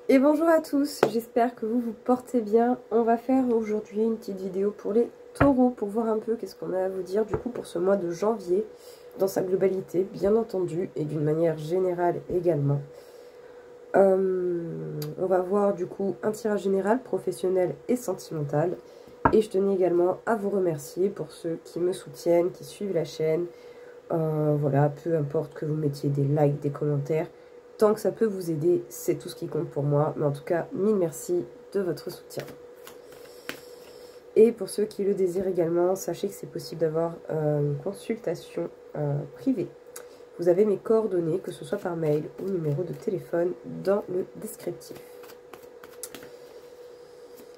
Et bonjour à tous, j'espère que vous vous portez bien. On va faire aujourd'hui une petite vidéo pour les taureaux, pour voir un peu qu'est-ce qu'on a à vous dire du coup pour ce mois de janvier, dans sa globalité bien entendu, et d'une manière générale également. On va voir du coup un tirage général, professionnel et sentimental. Et je tenais également à vous remercier pour ceux qui me soutiennent, qui suivent la chaîne. Voilà, peu importe que vous mettiez des likes, des commentaires. Tant que ça peut vous aider, c'est tout ce qui compte pour moi. Mais en tout cas, mille merci de votre soutien. Et pour ceux qui le désirent également, sachez que c'est possible d'avoir une consultation privée. Vous avez mes coordonnées, que ce soit par mail ou numéro de téléphone, dans le descriptif.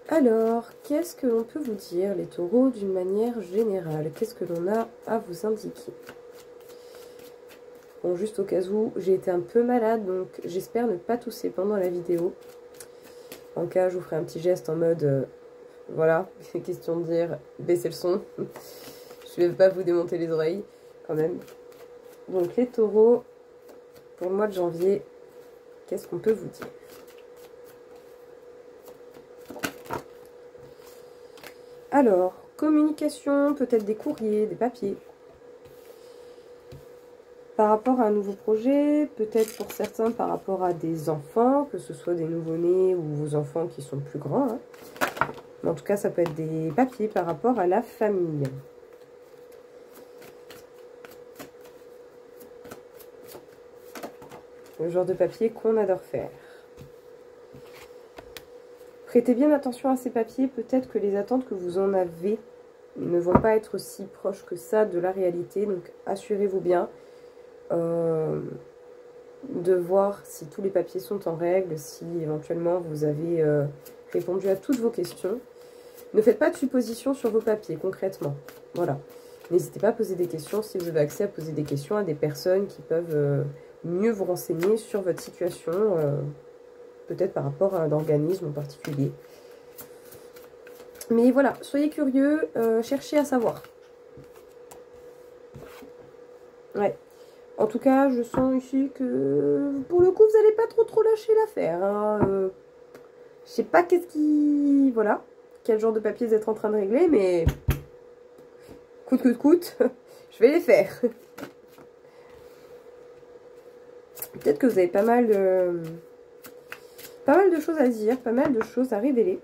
Alors, qu'est-ce que l'on peut vous dire, les taureaux, d'une manière générale? Qu'est-ce que l'on a à vous indiquer? Bon, juste au cas où, j'ai été un peu malade, donc j'espère ne pas tousser pendant la vidéo. En cas, je vous ferai un petit geste en mode, voilà, c'est question de dire, baissez le son. Je vais pas vous démonter les oreilles, quand même. Donc les taureaux, pour le mois de janvier, qu'est-ce qu'on peut vous dire? Alors, communication, peut-être des courriers, des papiers. Par rapport à un nouveau projet, peut-être pour certains par rapport à des enfants, que ce soit des nouveau-nés ou vos enfants qui sont plus grands. Hein. Mais en tout cas, ça peut être des papiers par rapport à la famille. Le genre de papier qu'on adore faire. Prêtez bien attention à ces papiers, peut-être que les attentes que vous en avez ne vont pas être si proches que ça de la réalité, donc assurez-vous bien de voir si tous les papiers sont en règle, si éventuellement vous avez répondu à toutes vos questions. Ne faites pas de suppositions sur vos papiers, concrètement. Voilà. N'hésitez pas à poser des questions si vous avez accès à poser des questions à des personnes qui peuvent mieux vous renseigner sur votre situation, peut-être par rapport à un organisme en particulier. Mais voilà, soyez curieux, cherchez à savoir. Ouais. En tout cas, je sens ici que pour le coup, vous n'allez pas trop lâcher l'affaire. Hein. Je sais pas qu'est-ce qui... Voilà. Quel genre de papier vous êtes en train de régler, mais... Coûte, je vais les faire. Peut-être que vous avez pas mal de choses à dire, pas mal de choses à révéler.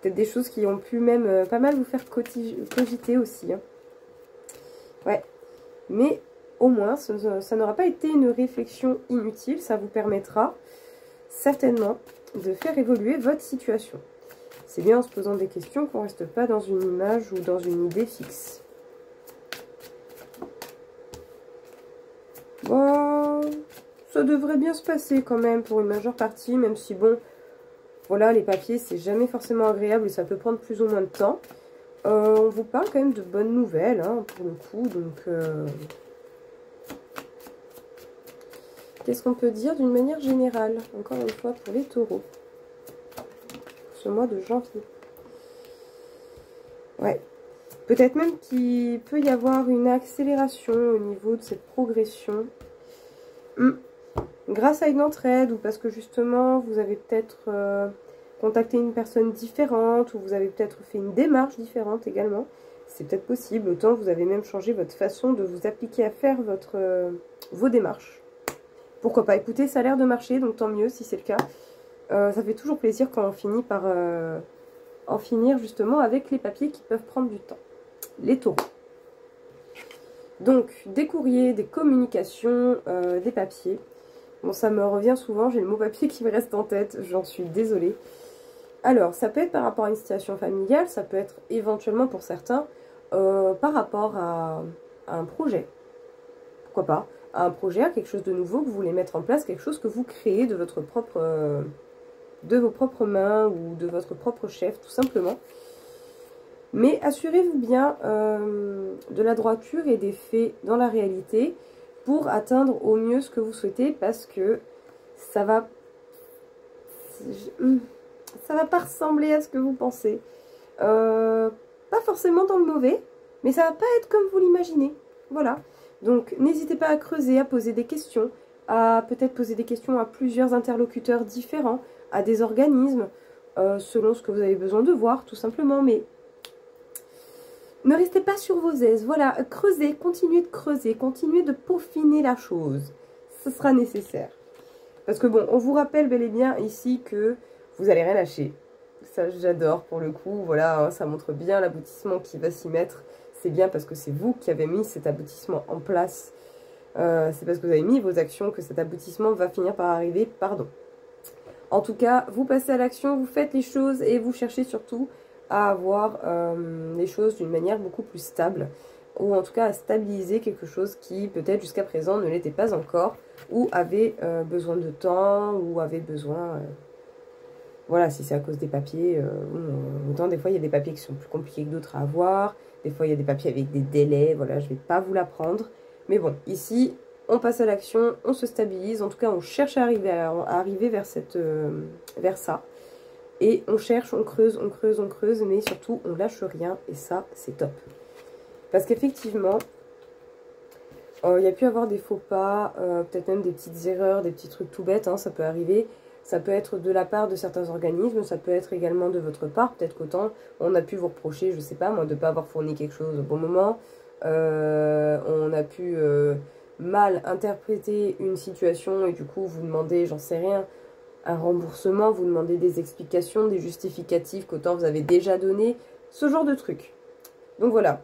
Peut-être des choses qui ont pu même pas mal vous faire cogiter aussi. Hein. Ouais. Mais au moins, ça n'aura pas été une réflexion inutile. Ça vous permettra certainement de faire évoluer votre situation. C'est bien en se posant des questions qu'on ne reste pas dans une image ou dans une idée fixe. Bon, ça devrait bien se passer quand même pour une majeure partie, même si bon, voilà, les papiers, c'est jamais forcément agréable et ça peut prendre plus ou moins de temps. On vous parle quand même de bonnes nouvelles, hein, pour le coup, donc... Qu'est-ce qu'on peut dire d'une manière générale, encore une fois, pour les taureaux, ce mois de janvier? Ouais. Peut-être même qu'il peut y avoir une accélération au niveau de cette progression. Grâce à une entraide ou parce que justement, vous avez peut-être contacté une personne différente ou vous avez peut-être fait une démarche différente également. C'est peut-être possible. Autant vous avez même changé votre façon de vous appliquer à faire vos démarches. Pourquoi pas? Écoutez, ça a l'air de marcher, donc tant mieux si c'est le cas. Ça fait toujours plaisir quand on finit par en finir justement avec les papiers qui peuvent prendre du temps. Les taureaux. Donc, des courriers, des communications, des papiers. Bon, ça me revient souvent, j'ai le mot papier qui me reste en tête, j'en suis désolée. Alors, ça peut être par rapport à une situation familiale, ça peut être éventuellement pour certains par rapport à un projet. Pourquoi pas? À un projet, à quelque chose de nouveau que vous voulez mettre en place, quelque chose que vous créez de votre propre, de vos propres mains ou de votre propre chef, tout simplement. Mais assurez-vous bien de la droiture et des faits dans la réalité pour atteindre au mieux ce que vous souhaitez, parce que ça va pas ressembler à ce que vous pensez. Pas forcément dans le mauvais, mais ça va pas être comme vous l'imaginez. Voilà. Donc, n'hésitez pas à creuser, à poser des questions, à peut-être poser des questions à plusieurs interlocuteurs différents, à des organismes, selon ce que vous avez besoin de voir, tout simplement. Mais ne restez pas sur vos aises. Voilà, creusez, continuez de creuser, continuez de peaufiner la chose. Ce sera nécessaire. Parce que bon, on vous rappelle bel et bien ici que vous n'allez rien lâcher. Ça, j'adore pour le coup. Voilà, hein, ça montre bien l'aboutissement qui va s'y mettre. C'est bien parce que c'est vous qui avez mis cet aboutissement en place. C'est parce que vous avez mis vos actions que cet aboutissement va finir par arriver. Pardon. En tout cas, vous passez à l'action, vous faites les choses et vous cherchez surtout à avoir les choses d'une manière beaucoup plus stable. Ou en tout cas à stabiliser quelque chose qui peut-être jusqu'à présent ne l'était pas encore. Ou avait besoin de temps, ou avait besoin... voilà, si c'est à cause des papiers, autant des fois il y a des papiers qui sont plus compliqués que d'autres à avoir. Des fois il y a des papiers avec des délais, voilà, je ne vais pas vous l'apprendre. Mais bon, ici, on passe à l'action, on se stabilise. En tout cas, on cherche à arriver vers ça. Et on cherche, on creuse, on creuse, on creuse. Mais surtout, on lâche rien. Et ça, c'est top. Parce qu'effectivement, il y a pu avoir des faux pas, peut-être même des petites erreurs, des petits trucs tout bêtes. Hein, ça peut arriver. Ça peut être de la part de certains organismes. Ça peut être également de votre part. Peut-être qu'autant, on a pu vous reprocher, je ne sais pas moi, de ne pas avoir fourni quelque chose au bon moment. On a pu mal interpréter une situation et du coup vous demandez, j'en sais rien, un remboursement, vous demandez des explications, des justificatifs qu'autant vous avez déjà donné, ce genre de trucs. Donc voilà,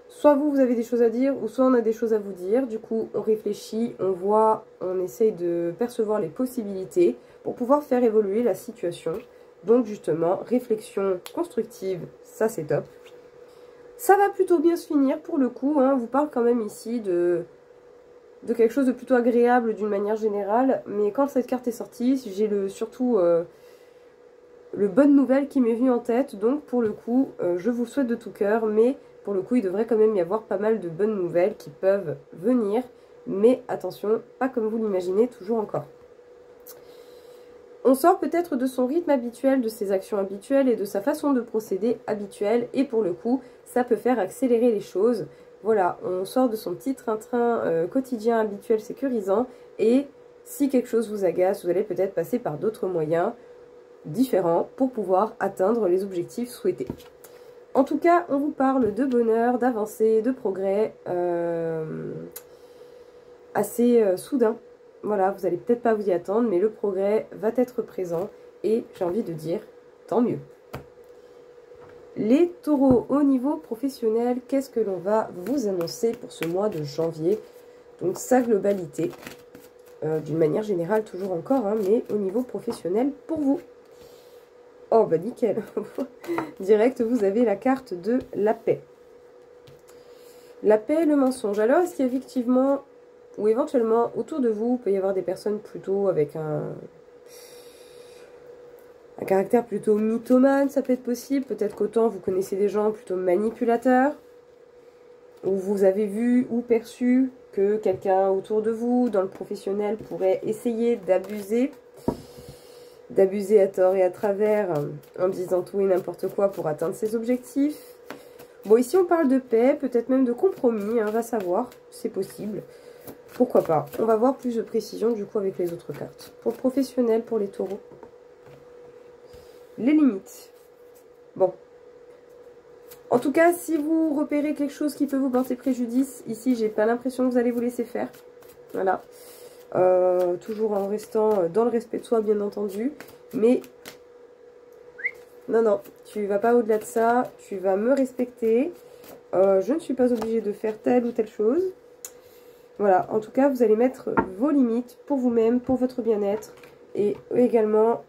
soit vous avez des choses à dire ou soit on a des choses à vous dire. Du coup on réfléchit, on voit, on essaye de percevoir les possibilités pour pouvoir faire évoluer la situation. Donc justement, réflexion constructive, ça c'est top. Ça va plutôt bien se finir pour le coup, hein. On vous parle quand même ici de quelque chose de plutôt agréable d'une manière générale. Mais quand cette carte est sortie, j'ai surtout le bonne nouvelle qui m'est venue en tête. Donc pour le coup, je vous souhaite de tout cœur. Mais pour le coup, il devrait quand même y avoir pas mal de bonnes nouvelles qui peuvent venir. Mais attention, pas comme vous l'imaginez toujours encore. On sort peut-être de son rythme habituel, de ses actions habituelles et de sa façon de procéder habituelle. Et pour le coup, ça peut faire accélérer les choses. Voilà, on sort de son petit train-train quotidien habituel sécurisant. Et si quelque chose vous agace, vous allez peut-être passer par d'autres moyens différents pour pouvoir atteindre les objectifs souhaités. En tout cas, on vous parle de bonheur, d'avancée, de progrès assez soudain. Voilà, vous n'allez peut-être pas vous y attendre, mais le progrès va être présent et j'ai envie de dire, tant mieux. Les taureaux, au niveau professionnel, qu'est-ce que l'on va vous annoncer pour ce mois de janvier? Donc sa globalité, d'une manière générale toujours encore, hein, mais au niveau professionnel pour vous. Oh bah nickel. Direct, vous avez la carte de la paix. La paix et le mensonge. Alors, est-ce qu'il y a effectivement... ou éventuellement, autour de vous, il peut y avoir des personnes plutôt avec un caractère plutôt mythomane, ça peut être possible. Peut-être qu'autant vous connaissez des gens plutôt manipulateurs, ou vous avez vu ou perçu que quelqu'un autour de vous, dans le professionnel, pourrait essayer d'abuser à tort et à travers, en disant tout et n'importe quoi pour atteindre ses objectifs. Bon, ici on parle de paix, peut-être même de compromis, hein, va savoir, c'est possible. Pourquoi pas? On va voir plus de précision du coup avec les autres cartes. Pour le professionnel, pour les taureaux. Les limites. Bon. En tout cas, si vous repérez quelque chose qui peut vous porter préjudice, ici j'ai pas l'impression que vous allez vous laisser faire. Voilà. Toujours en restant dans le respect de soi bien entendu. Mais non, tu vas pas au-delà de ça. Tu vas me respecter. Je ne suis pas obligée de faire telle ou telle chose. Voilà, en tout cas, vous allez mettre vos limites pour vous-même, pour votre bien-être. Et également,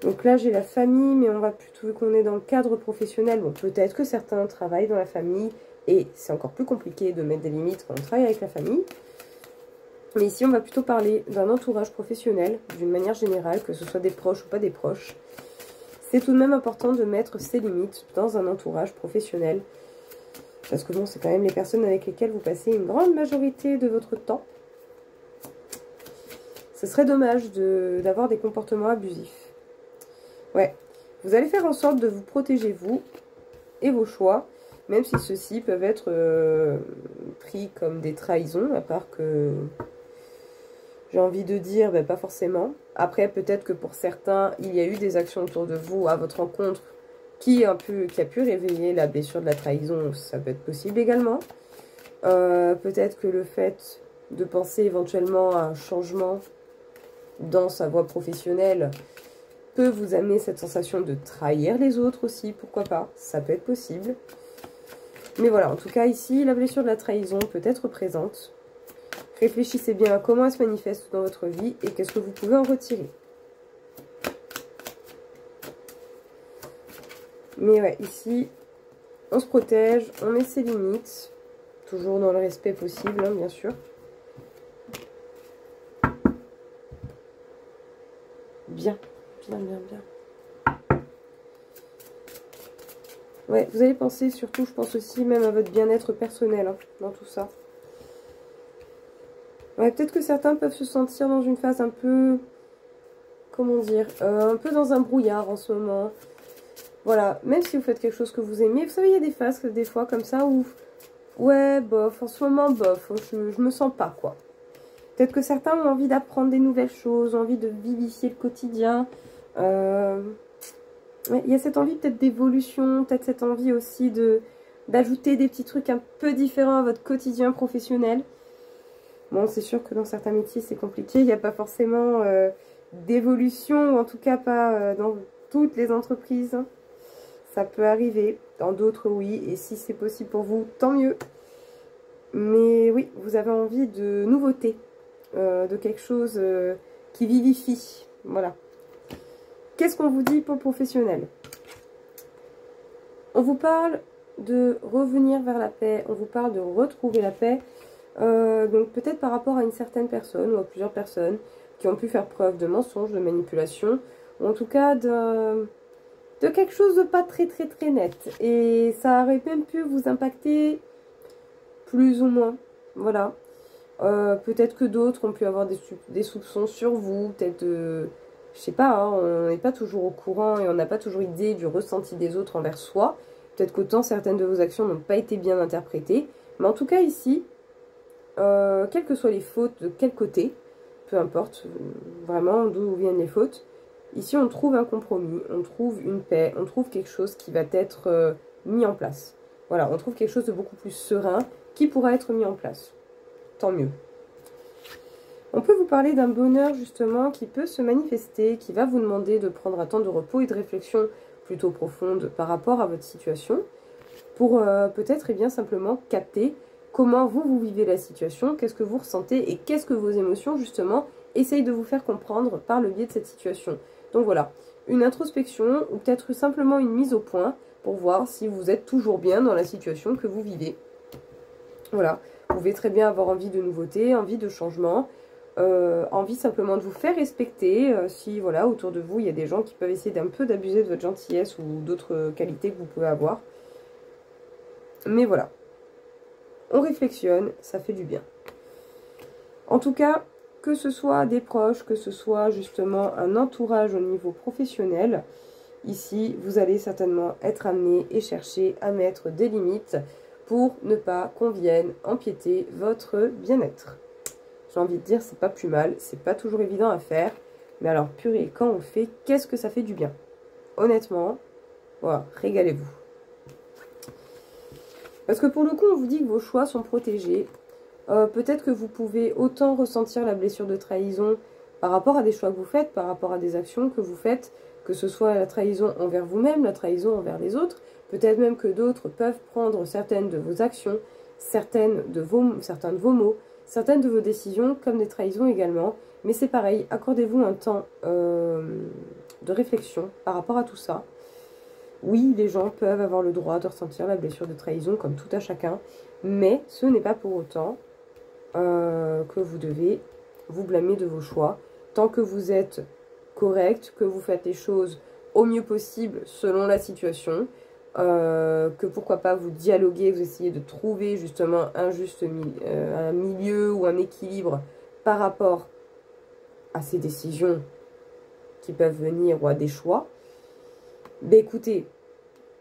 donc là, j'ai la famille, mais on va plutôt, vu qu'on est dans le cadre professionnel, bon, peut-être que certains travaillent dans la famille, et c'est encore plus compliqué de mettre des limites quand on travaille avec la famille. Mais ici, on va plutôt parler d'un entourage professionnel, d'une manière générale, que ce soit des proches ou pas des proches. C'est tout de même important de mettre ses limites dans un entourage professionnel. Parce que bon, c'est quand même les personnes avec lesquelles vous passez une grande majorité de votre temps. Ce serait dommage d'avoir des comportements abusifs. Ouais, vous allez faire en sorte de vous protéger vous et vos choix. même si ceux-ci peuvent être pris comme des trahisons, à part que j'ai envie de dire, ben, pas forcément. Après, peut-être que pour certains, il y a eu des actions autour de vous à votre rencontre qui a pu réveiller la blessure de la trahison, ça peut être possible également. Peut-être que le fait de penser éventuellement à un changement dans sa voie professionnelle peut vous amener cette sensation de trahir les autres aussi, pourquoi pas, ça peut être possible. Mais voilà, en tout cas ici, la blessure de la trahison peut être présente. Réfléchissez bien à comment elle se manifeste dans votre vie et qu'est-ce que vous pouvez en retirer. Mais ouais, ici, on se protège, on met ses limites, toujours dans le respect possible, hein, bien sûr. Bien, bien, bien, bien. Ouais, vous allez penser, surtout, je pense aussi même à votre bien-être personnel, hein, dans tout ça. Ouais, peut-être que certains peuvent se sentir dans une phase un peu, comment dire, un peu dans un brouillard en ce moment. Voilà, même si vous faites quelque chose que vous aimez, vous savez, il y a des phases, des fois, comme ça, où, ouais, bof, en ce moment, bof, je me sens pas, quoi. Peut-être que certains ont envie d'apprendre des nouvelles choses, ont envie de vivifier le quotidien. Ouais, il y a cette envie peut-être d'évolution, peut-être cette envie aussi d'ajouter des petits trucs un peu différents à votre quotidien professionnel. Bon, c'est sûr que dans certains métiers, c'est compliqué. Il n'y a pas forcément d'évolution, ou en tout cas pas dans toutes les entreprises. Ça peut arriver. Dans d'autres, oui. Et si c'est possible pour vous, tant mieux. Mais oui, vous avez envie de nouveauté, de quelque chose qui vivifie. Voilà. Qu'est-ce qu'on vous dit pour le professionnel? On vous parle de revenir vers la paix. On vous parle de retrouver la paix. Donc peut-être par rapport à une certaine personne ou à plusieurs personnes qui ont pu faire preuve de mensonges, de manipulation, ou en tout cas de quelque chose de pas très net. Et ça aurait même pu vous impacter plus ou moins. Voilà. Peut-être que d'autres ont pu avoir des soupçons sur vous, peut-être je sais pas, hein, on n'est pas toujours au courant et on n'a pas toujours idée du ressenti des autres envers soi. Peut-être qu'autant certaines de vos actions n'ont pas été bien interprétées. Mais en tout cas ici, quelles que soient les fautes, de quel côté, peu importe vraiment d'où viennent les fautes, ici on trouve un compromis, on trouve une paix, on trouve quelque chose qui va être mis en place. Voilà, on trouve quelque chose de beaucoup plus serein qui pourra être mis en place. Tant mieux. On peut vous parler d'un bonheur justement qui peut se manifester, qui va vous demander de prendre un temps de repos et de réflexion plutôt profonde par rapport à votre situation pour peut-être et bien simplement capter comment vous vivez la situation, qu'est-ce que vous ressentez et qu'est-ce que vos émotions justement essayent de vous faire comprendre par le biais de cette situation. Donc voilà, une introspection ou peut-être simplement une mise au point pour voir si vous êtes toujours bien dans la situation que vous vivez. Voilà, vous pouvez très bien avoir envie de nouveautés, envie de changement, envie simplement de vous faire respecter. Si voilà, autour de vous, il y a des gens qui peuvent essayer d'un peu d'abuser de votre gentillesse ou d'autres qualités que vous pouvez avoir. Mais voilà, on réflexionne, ça fait du bien. En tout cas, que ce soit des proches, que ce soit justement un entourage au niveau professionnel, ici, vous allez certainement être amené et chercher à mettre des limites pour ne pas qu'on vienne empiéter votre bien-être. J'ai envie de dire, c'est pas plus mal, c'est pas toujours évident à faire, mais alors purée, quand on le fait, qu'est-ce que ça fait du bien? Honnêtement, voilà, régalez-vous. Parce que pour le coup, on vous dit que vos choix sont protégés. Peut-être que vous pouvez autant ressentir la blessure de trahison par rapport à des choix que vous faites, par rapport à des actions que vous faites, que ce soit la trahison envers vous-même, la trahison envers les autres. Peut-être même que d'autres peuvent prendre certaines de vos actions, certains de vos mots, certaines de vos décisions comme des trahisons également. Mais c'est pareil, accordez-vous un temps de réflexion par rapport à tout ça. Oui, les gens peuvent avoir le droit de ressentir la blessure de trahison comme tout à chacun, mais ce n'est pas pour autant que vous devez vous blâmer de vos choix. Tant que vous êtes correct, que vous faites les choses au mieux possible selon la situation, que pourquoi pas vous dialoguer, vous essayez de trouver justement un milieu ou un équilibre par rapport à ces décisions qui peuvent venir ou à des choix. Ben écoutez,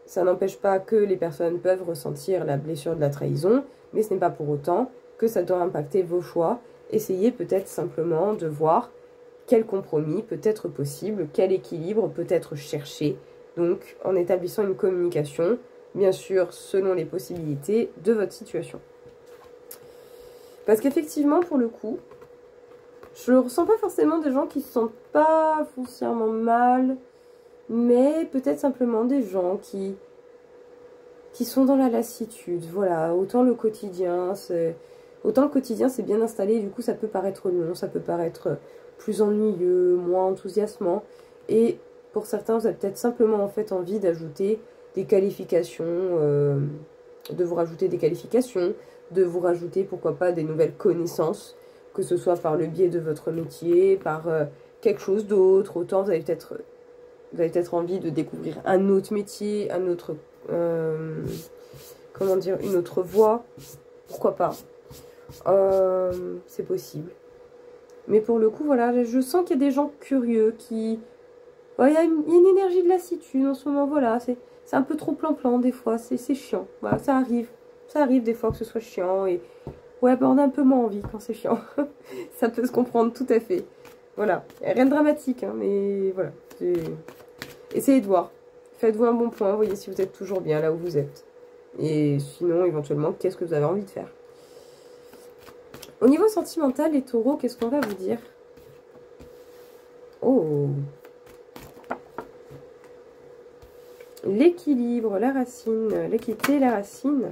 Ça n'empêche pas que les personnes peuvent ressentir la blessure de la trahison, mais ce n'est pas pour autant que ça doit impacter vos choix. Essayez peut-être simplement de voir quel compromis peut être possible, quel équilibre peut être cherché, donc en établissant une communication, bien sûr selon les possibilités de votre situation. Parce qu'effectivement, pour le coup, je ne ressens pas forcément des gens qui ne se sentent pas foncièrement mal, mais peut-être simplement des gens qui sont dans la lassitude. Voilà, autant le quotidien c'est bien installé, du coup ça peut paraître long, ça peut paraître plus ennuyeux, moins enthousiasmant. Et pour certains, vous avez peut-être simplement en fait envie d'ajouter des qualifications, de vous rajouter des qualifications, de vous rajouter pourquoi pas des nouvelles connaissances, que ce soit par le biais de votre métier, par quelque chose d'autre. Autant vous avez peut-être envie de découvrir un autre métier, un autre, comment dire, une autre voie, pourquoi pas. C'est possible. Mais pour le coup, voilà, je sens qu'il y a des gens curieux qui... Ouais, il y a une énergie de lassitude en ce moment, voilà, c'est un peu trop plan-plan des fois, c'est chiant. Voilà, ça arrive des fois que ce soit chiant et... Ouais, bah on a un peu moins envie quand c'est chiant. Ça peut se comprendre tout à fait. Voilà, rien de dramatique, hein, mais voilà. Essayez de voir. Faites-vous un bon point, voyez si vous êtes toujours bien là où vous êtes. Et sinon, éventuellement, qu'est-ce que vous avez envie de faire? Au niveau sentimental, les taureaux, qu'est-ce qu'on va vous dire? Oh! L'équilibre, la racine, l'équité, la racine.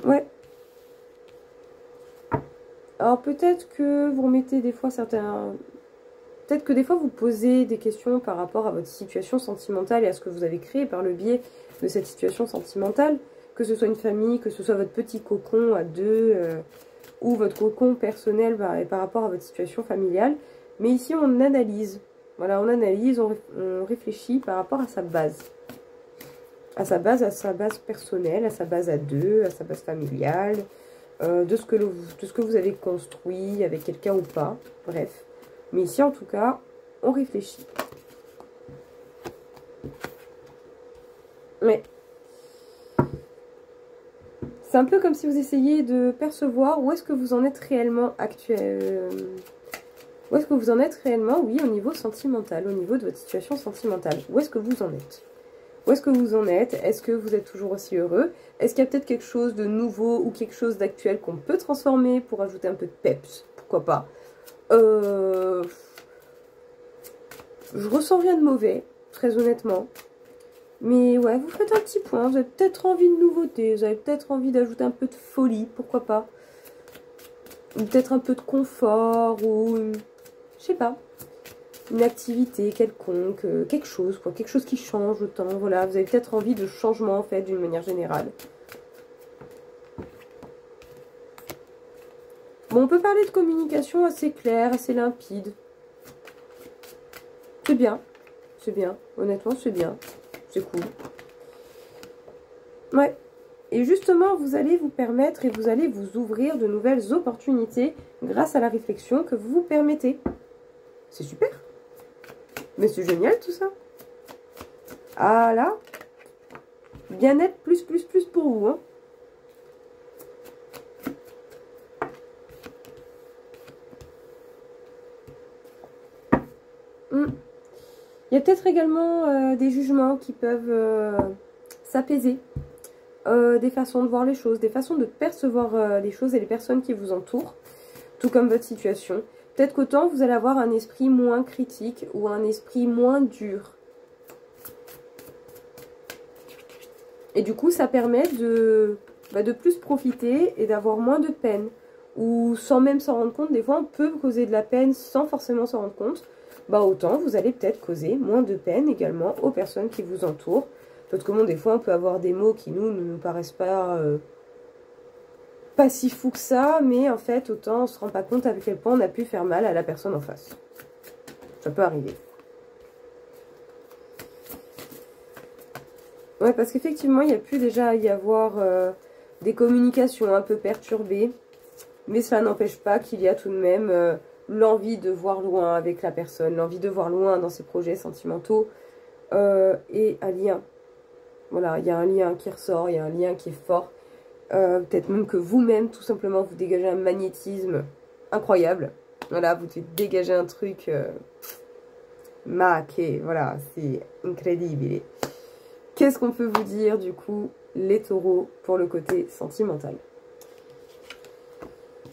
Ouais. Alors peut-être que vous remettez des fois certains... Peut-être que des fois vous posez des questions par rapport à votre situation sentimentale et à ce que vous avez créé par le biais de cette situation sentimentale. Que ce soit une famille, que ce soit votre petit cocon à deux, ou votre cocon personnel par rapport à votre situation familiale. Mais ici on analyse. Voilà, on analyse, on réfléchit par rapport à sa base. À sa base personnelle, à sa base à deux, à sa base familiale, de ce que vous avez construit avec quelqu'un ou pas, bref. Mais ici, en tout cas, on réfléchit. Mais c'est un peu comme si vous essayiez de percevoir où est-ce que vous en êtes réellement où est-ce que vous en êtes réellement, oui, au niveau sentimental, au niveau de votre situation sentimentale. Où est-ce que vous en êtes? Où est-ce que vous en êtes? Est-ce que vous êtes toujours aussi heureux? Est-ce qu'il y a peut-être quelque chose de nouveau ou quelque chose d'actuel qu'on peut transformer pour ajouter un peu de peps? Pourquoi pas? Je ressens rien de mauvais, très honnêtement. Mais ouais, vous faites un petit point. Vous avez peut-être envie de nouveauté. Vous avez peut-être envie d'ajouter un peu de folie, pourquoi pas? Ou peut-être un peu de confort, ou... je sais pas. Une activité quelconque, quelque chose, quoi. Quelque chose qui change autant, voilà. Vous avez peut-être envie de changement, en fait, d'une manière générale. Bon, on peut parler de communication assez claire, assez limpide. C'est bien. C'est bien. Honnêtement, c'est bien. C'est cool. Ouais. Et justement, vous allez vous permettre et vous allez vous ouvrir de nouvelles opportunités grâce à la réflexion que vous vous permettez. C'est super. Mais c'est génial tout ça. Ah là. Bien-être plus pour vous, hein. Il y a peut-être également des jugements qui peuvent s'apaiser, des façons de voir les choses, des façons de percevoir les choses et les personnes qui vous entourent, tout comme votre situation. Peut-être qu'autant vous allez avoir un esprit moins critique ou un esprit moins dur. Et du coup, ça permet de plus profiter et d'avoir moins de peine. Ou sans même s'en rendre compte, des fois on peut causer de la peine sans forcément s'en rendre compte. Bah autant vous allez peut-être causer moins de peine également aux personnes qui vous entourent. Parce que bon, des fois on peut avoir des mots qui ne nous paraissent pas si fous que ça, mais en fait autant on se rend pas compte à quel point on a pu faire mal à la personne en face. Ça peut arriver. Ouais, parce qu'effectivement il y a pu déjà y avoir des communications un peu perturbées. Mais cela n'empêche pas qu'il y a tout de même l'envie de voir loin avec la personne, l'envie de voir loin dans ses projets sentimentaux. et un lien. Voilà, il y a un lien qui ressort, il y a un lien qui est fort. Peut-être même que vous-même, tout simplement, vous dégagez un magnétisme incroyable. Voilà, vous devez dégager un truc... voilà, c'est incroyable. Qu'est-ce qu'on peut vous dire, du coup, les taureaux, pour le côté sentimental?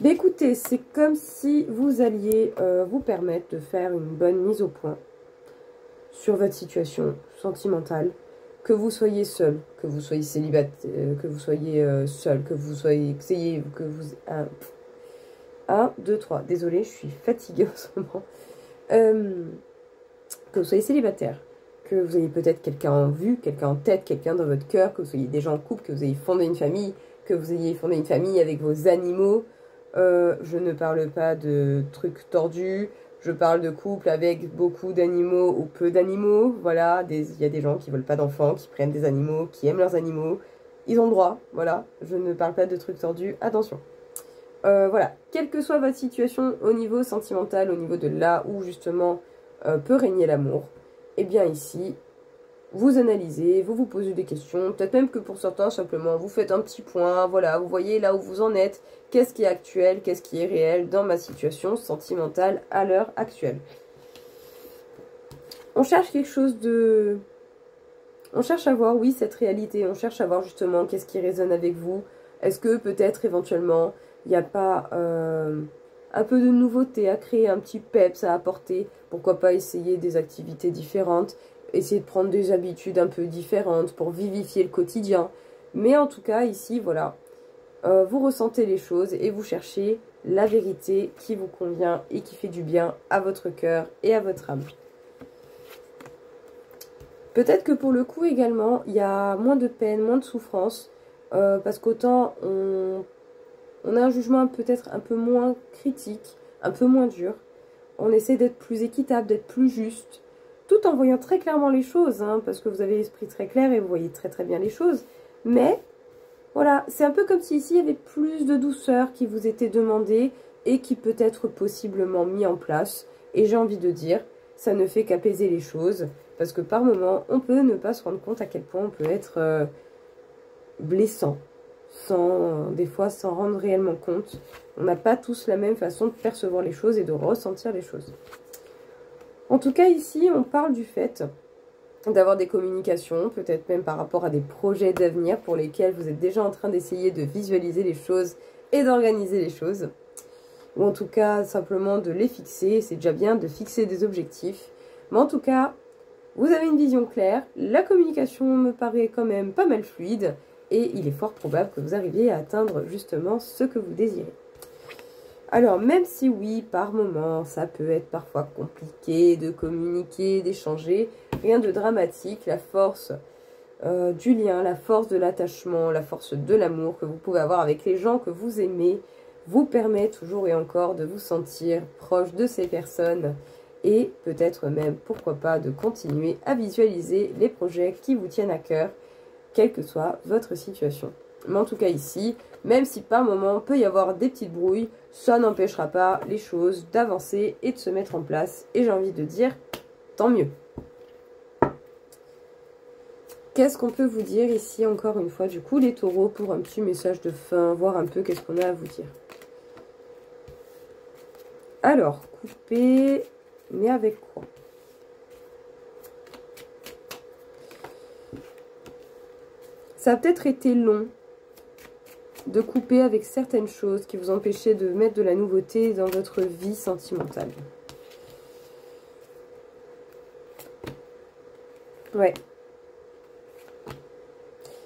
Mais écoutez, c'est comme si vous alliez vous permettre de faire une bonne mise au point sur votre situation sentimentale, que vous soyez seul, que vous soyez célibataire, que vous soyez seul, que vous soyez, que vous... 1, 2, 3, désolée, je suis fatiguée en ce moment. Que vous soyez célibataire, que vous ayez peut-être quelqu'un en vue, quelqu'un en tête, quelqu'un dans votre cœur, que vous soyez déjà en couple, que vous ayez fondé une famille, que vous ayez fondé une famille avec vos animaux. Je ne parle pas de trucs tordus, je parle de couple avec beaucoup d'animaux ou peu d'animaux. Voilà, il y a des gens qui veulent pas d'enfants, qui prennent des animaux, qui aiment leurs animaux. Ils ont le droit, voilà. Je ne parle pas de trucs tordus, attention. Voilà, quelle que soit votre situation au niveau sentimental, au niveau de là où justement peut régner l'amour, et bien ici, vous analysez, vous vous posez des questions, peut-être même que pour certains, simplement, vous faites un petit point, voilà, vous voyez là où vous en êtes, qu'est-ce qui est actuel, qu'est-ce qui est réel dans ma situation sentimentale à l'heure actuelle. On cherche quelque chose de... On cherche à voir, oui, cette réalité, on cherche à voir justement qu'est-ce qui résonne avec vous. Est-ce que peut-être éventuellement, il n'y a pas un peu de nouveauté à créer, un petit peps à apporter? Pourquoi pas essayer des activités différentes, essayer de prendre des habitudes un peu différentes pour vivifier le quotidien. Mais en tout cas, ici, voilà, vous ressentez les choses et vous cherchez la vérité qui vous convient et qui fait du bien à votre cœur et à votre âme. Peut-être que pour le coup également, il y a moins de peine, moins de souffrance, parce qu'autant on a un jugement peut-être un peu moins critique, un peu moins dur. On essaie d'être plus équitable, d'être plus juste, tout en voyant très clairement les choses, hein, parce que vous avez l'esprit très clair et vous voyez très très bien les choses. Mais voilà, c'est un peu comme si ici il y avait plus de douceur qui vous était demandée et qui peut être possiblement mis en place. Et j'ai envie de dire, ça ne fait qu'apaiser les choses, parce que par moments, on peut ne pas se rendre compte à quel point on peut être blessant, des fois sans rendre réellement compte. On n'a pas tous la même façon de percevoir les choses et de ressentir les choses. En tout cas, ici, on parle du fait d'avoir des communications, peut-être même par rapport à des projets d'avenir pour lesquels vous êtes déjà en train d'essayer de visualiser les choses et d'organiser les choses. Ou en tout cas, simplement de les fixer. C'est déjà bien de fixer des objectifs. Mais en tout cas, vous avez une vision claire. La communication me paraît quand même pas mal fluide. Et il est fort probable que vous arriviez à atteindre justement ce que vous désirez. Alors, même si oui, par moment, ça peut être parfois compliqué de communiquer, d'échanger, rien de dramatique. La force du lien, la force de l'attachement, la force de l'amour que vous pouvez avoir avec les gens que vous aimez vous permet toujours et encore de vous sentir proche de ces personnes et peut-être même, pourquoi pas, de continuer à visualiser les projets qui vous tiennent à cœur, quelle que soit votre situation. Mais en tout cas ici, même si par moment peut y avoir des petites brouilles, ça n'empêchera pas les choses d'avancer et de se mettre en place. Et j'ai envie de dire, tant mieux. Qu'est-ce qu'on peut vous dire ici, encore une fois, du coup, les taureaux, pour un petit message de fin, voir un peu qu'est-ce qu'on a à vous dire. Alors, couper, mais avec quoi? Ça a peut-être été long de couper avec certaines choses qui vous empêchaient de mettre de la nouveauté dans votre vie sentimentale. Ouais.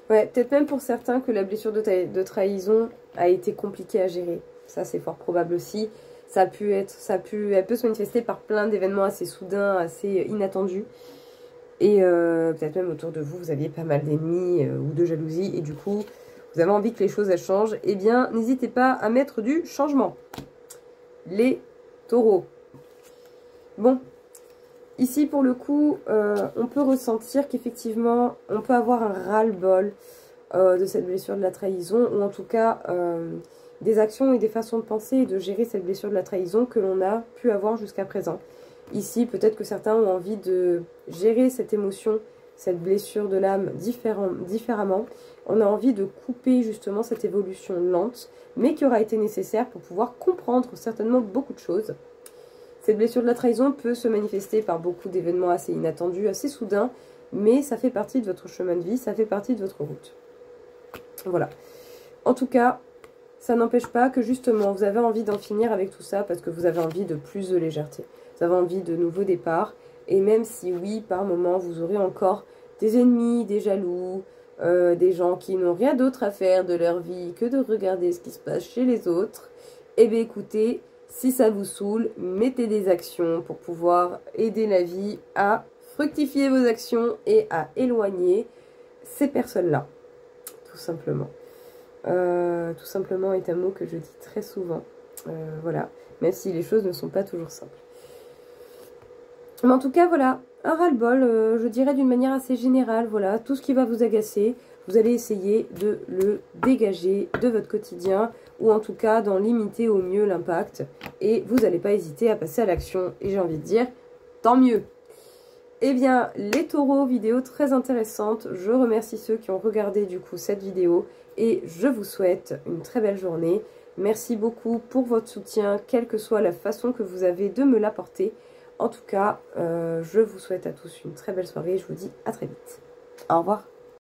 Ouais, peut-être même pour certains que la blessure de trahison a été compliquée à gérer. Ça, c'est fort probable aussi. Elle peut se manifester par plein d'événements assez soudains, assez inattendus. Et peut-être même autour de vous, vous aviez pas mal d'ennemis ou de jalousie. Et du coup, vous avez envie que les choses elles changent. Eh bien, n'hésitez pas à mettre du changement. Les taureaux. Bon, ici pour le coup, on peut ressentir qu'effectivement, on peut avoir un ras-le-bol de cette blessure de la trahison. Ou en tout cas, des actions et des façons de penser et de gérer cette blessure de la trahison que l'on a pu avoir jusqu'à présent. Ici, peut-être que certains ont envie de gérer cette émotion, cette blessure de l'âme différemment. On a envie de couper justement cette évolution lente, mais qui aura été nécessaire pour pouvoir comprendre certainement beaucoup de choses. Cette blessure de la trahison peut se manifester par beaucoup d'événements assez inattendus, assez soudains, mais ça fait partie de votre chemin de vie, ça fait partie de votre route. Voilà. En tout cas, ça n'empêche pas que justement, vous avez envie d'en finir avec tout ça parce que vous avez envie de plus de légèreté. Vous avez envie de nouveaux départs. Et même si oui, par moment, vous aurez encore des ennemis, des jaloux, des gens qui n'ont rien d'autre à faire de leur vie que de regarder ce qui se passe chez les autres, eh bien écoutez, si ça vous saoule, mettez des actions pour pouvoir aider la vie à fructifier vos actions et à éloigner ces personnes-là, tout simplement. Tout simplement est un mot que je dis très souvent, voilà, même si les choses ne sont pas toujours simples. Mais en tout cas, voilà, un ras-le-bol, je dirais d'une manière assez générale, voilà, tout ce qui va vous agacer, vous allez essayer de le dégager de votre quotidien, ou en tout cas d'en limiter au mieux l'impact, et vous n'allez pas hésiter à passer à l'action, et j'ai envie de dire, tant mieux. Eh bien, les taureaux, vidéo très intéressante, je remercie ceux qui ont regardé du coup cette vidéo, et je vous souhaite une très belle journée. Merci beaucoup pour votre soutien, quelle que soit la façon que vous avez de me l'apporter. En tout cas, je vous souhaite à tous une très belle soirée et je vous dis à très vite. Au revoir.